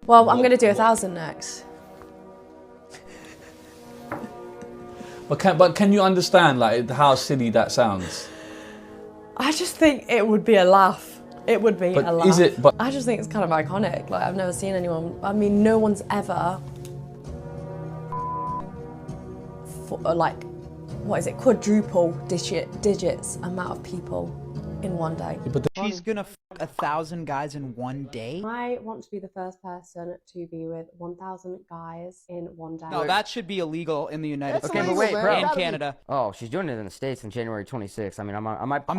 Well, I'm going to do 1,000 next. But can you understand like how silly that sounds? I just think it would be a laugh. It would be a laugh. Is it? But I just think it's kind of iconic. Like, I've never seen anyone. I mean, no one's ever. Like, what is it? Quadruple digits amount of people in one day. Yeah, but she's gonna fuck 1,000 guys in one day? I want to be the first person to be with 1,000 guys in one day. No, that should be illegal in the United States. Okay, but wait, bro. And Canada. Oh, she's doing it in the States on January 26th. I mean, I'm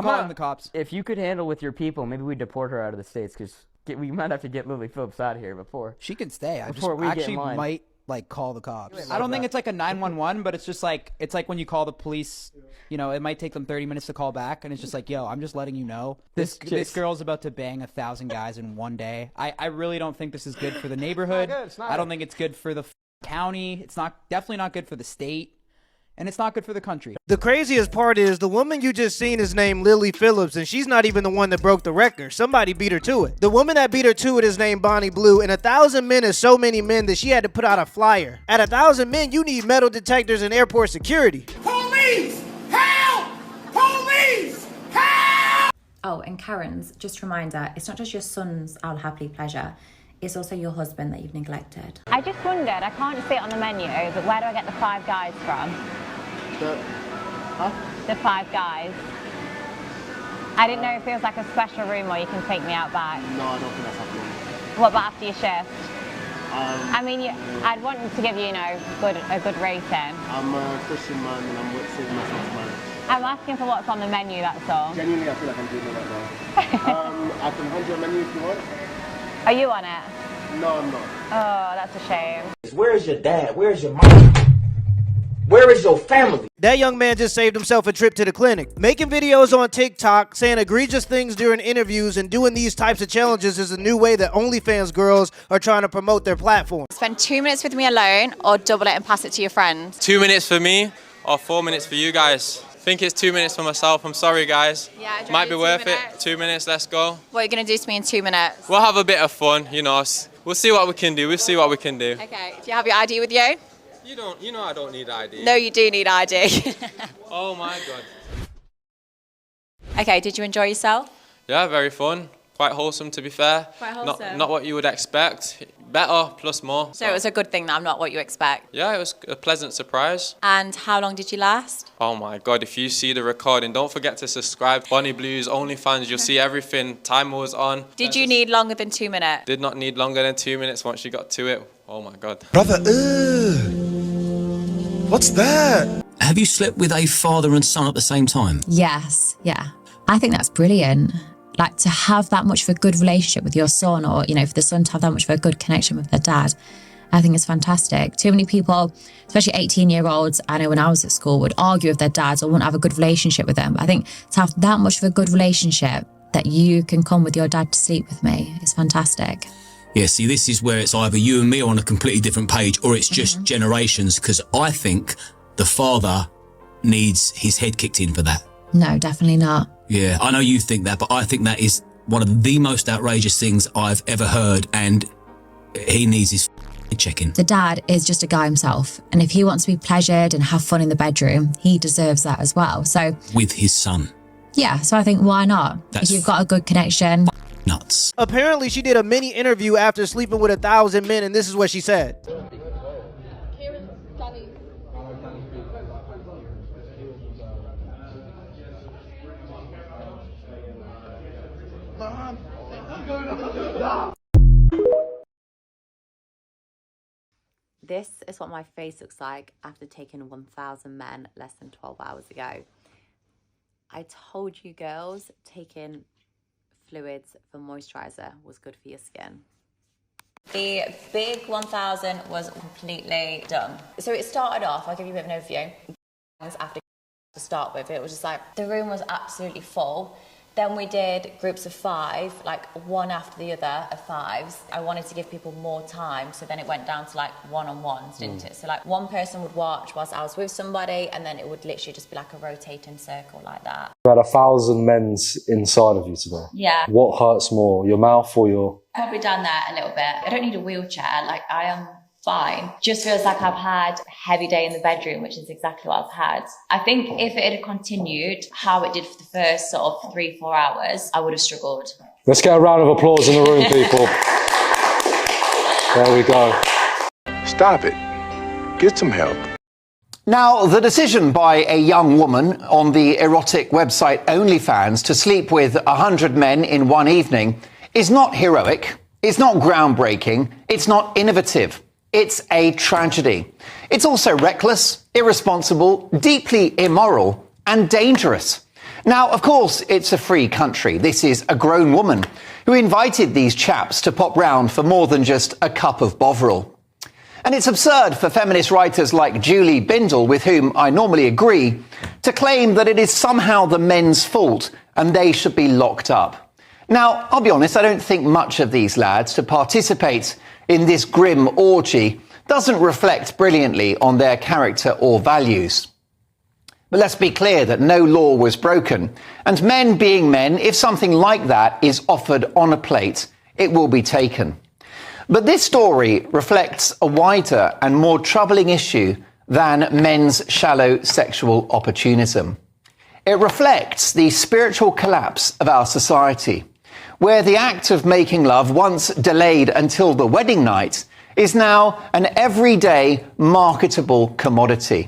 calling the cops. If you could handle with your people, maybe we deport her out of the States, because we might have to get Lily Phillips out of here before. She can stay. I Before we get in actually line. might like call the cops. I don't think it's like a 911, but it's just like, it's like when you call the police, you know, it might take them 30 minutes to call back, and it's just like, yo, I'm just letting you know this girl's about to bang 1,000 guys in one day. I really don't think this is good for the neighborhood. I don't think it's good for the county. It's definitely not good for the state. And it's not good for the country. The craziest part is the woman you just seen is named Lily Phillips, and she's not even the one that broke the record. Somebody beat her to it. The woman that beat her to it is named Bonnie Blue, and 1,000 men is so many men that she had to put out a flyer. At 1,000 men, you need metal detectors and airport security. Police! Help! Police! Help! Oh, and Karen's, just a reminder, it's not just your son's I'll happily pleasure. It's also your husband that you've neglected. I just wondered, I can't see it on the menu, but where do I get the 5 guys from? The 5 guys. I didn't know if it was like a special room where you can take me out back. No, I don't think that's happening. What about after your shift? I mean, I'd want to give you, you know, a good rating. I'm a Christian man and I'm saving myself to marriage. I'm asking for what's on the menu, that's all. Genuinely, I feel like I'm doing it right now. I can hand you a menu if you want. Are you on it? No, I'm not. Oh, that's a shame. Where is your dad? Where is your mom? Where is your family? That young man just saved himself a trip to the clinic. Making videos on TikTok, saying egregious things during interviews, and doing these types of challenges is a new way that OnlyFans girls are trying to promote their platform. Spend 2 minutes with me alone, or double it and pass it to your friend. 2 minutes for me, or 4 minutes for you guys. I think it's 2 minutes for myself. I'm sorry, guys. Yeah, might be worth it. 2 minutes, let's go. What are you going to do to me in 2 minutes? We'll have a bit of fun, you know. We'll see what we can do. We'll see what we can do. Okay. Do you have your ID with you? You know I don't need ID. No, you do need ID. Oh my God. Okay, did you enjoy yourself? Yeah, very fun. Quite wholesome, to be fair. Quite wholesome. Not what you would expect. Better, plus more. So it was a good thing that I'm not what you expect. Yeah, it was a pleasant surprise. And how long did you last? Oh my God, if you see the recording, don't forget to subscribe. Bonnie Blues, OnlyFans, you'll see everything. Timer was on. Did you need longer than 2 minutes? Did not need longer than 2 minutes once you got to it. Oh my God. Brother, what's that? Have you slept with a father and son at the same time? Yes, yeah. I think that's brilliant. Like, to have that much of a good relationship with your son, or, you know, for the son to have that much of a good connection with their dad, I think it's fantastic. Too many people, especially 18-year-olds, I know when I was at school, would argue with their dads or wouldn't have a good relationship with them. But I think to have that much of a good relationship that you can come with your dad to sleep with me is fantastic. Yeah, see, this is where it's either you and me are on a completely different page, or it's just generations, because I think the father needs his head kicked in for that. No, definitely not. Yeah, I know you think that, but I think that is one of the most outrageous things I've ever heard, and he needs his check-in. The dad is just a guy himself, and if he wants to be pleasured and have fun in the bedroom, he deserves that as well. So with his son. Yeah, so I think why not? If you've got a good connection. Nuts. Apparently, she did a mini interview after sleeping with 1,000 men, and this is what she said. This is what my face looks like after taking 1,000 men less than 12 hours ago. I told you girls, taking fluids for moisturizer was good for your skin. The big 1,000 was completely done. So it started off, I'll give you a bit of an overview. After to start with, it was just like, the room was absolutely full. Then we did groups of 5, like one after the other of 5s. I wanted to give people more time, so then it went down to like one-on-ones, didn't it? So like one person would watch whilst I was with somebody, and then it would literally just be like a rotating circle like that. You had 1,000 men's inside of you today. Yeah. What hurts more, your mouth or your... Probably down there a little bit. I don't need a wheelchair, like I am fine. Just feels like I've had a heavy day in the bedroom, which is exactly what I've had. I think if it had continued how it did for the first sort of 3-4 hours, I would have struggled. Let's get a round of applause in the room, people. There we go. Stop it. Get some help. Now, the decision by a young woman on the erotic website OnlyFans to sleep with 100 men in one evening is not heroic, it's not groundbreaking, it's not innovative. It's a tragedy. It's also reckless, irresponsible, deeply immoral, and dangerous. Now, of course, it's a free country. This is a grown woman who invited these chaps to pop round for more than just a cup of Bovril. And it's absurd for feminist writers like Julie Bindel, with whom I normally agree, to claim that it is somehow the men's fault and they should be locked up. Now, I'll be honest, I don't think much of these lads to participate in this grim orgy doesn't reflect brilliantly on their character or values. But let's be clear that no law was broken, and men being men, if something like that is offered on a plate, it will be taken. But this story reflects a wider and more troubling issue than men's shallow sexual opportunism. It reflects the spiritual collapse of our society, where the act of making love, once delayed until the wedding night, is now an everyday marketable commodity.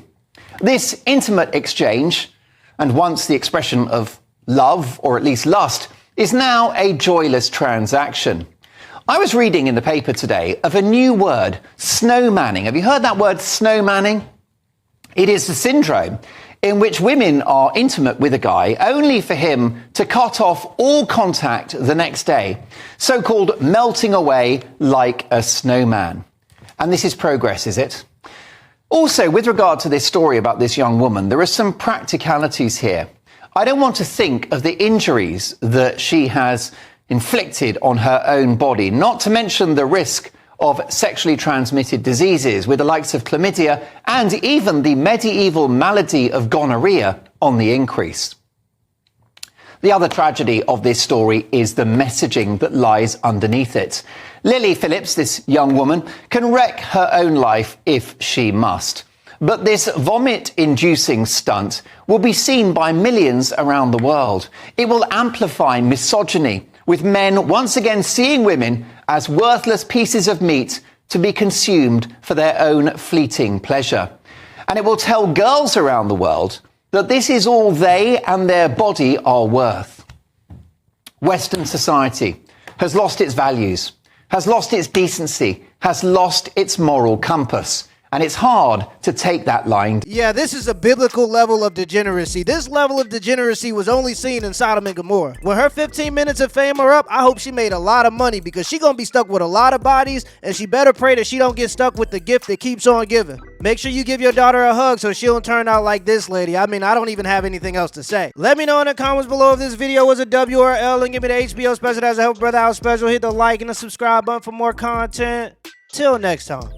This intimate exchange, and once the expression of love, or at least lust, is now a joyless transaction. I was reading in the paper today of a new word, snowmanning. Have you heard that word, snowmanning? It is the syndrome in which women are intimate with a guy only for him to cut off all contact the next day, so-called melting away like a snowman. And this is progress, is it? Also, with regard to this story about this young woman, there are some practicalities here. I don't want to think of the injuries that she has inflicted on her own body, not to mention the risk of sexually transmitted diseases with the likes of chlamydia and even the medieval malady of gonorrhea on the increase. The other tragedy of this story is the messaging that lies underneath it. Lily Phillips, this young woman, can wreck her own life if she must. But this vomit-inducing stunt will be seen by millions around the world. It will amplify misogyny, with men once again seeing women as worthless pieces of meat to be consumed for their own fleeting pleasure. And it will tell girls around the world that this is all they and their body are worth. Western society has lost its values, has lost its decency, has lost its moral compass. And it's hard to take that line. Yeah, this is a biblical level of degeneracy. This level of degeneracy was only seen in Sodom and Gomorrah. When her 15 minutes of fame are up, I hope she made a lot of money, because she gonna be stuck with a lot of bodies, and she better pray that she don't get stuck with the gift that keeps on giving. Make sure you give your daughter a hug so she don't turn out like this lady. I mean, I don't even have anything else to say. Let me know in the comments below if this video was a W or L, and give me the HBO special as a Help Brother Out special. Hit the like and the subscribe button for more content. Till next time.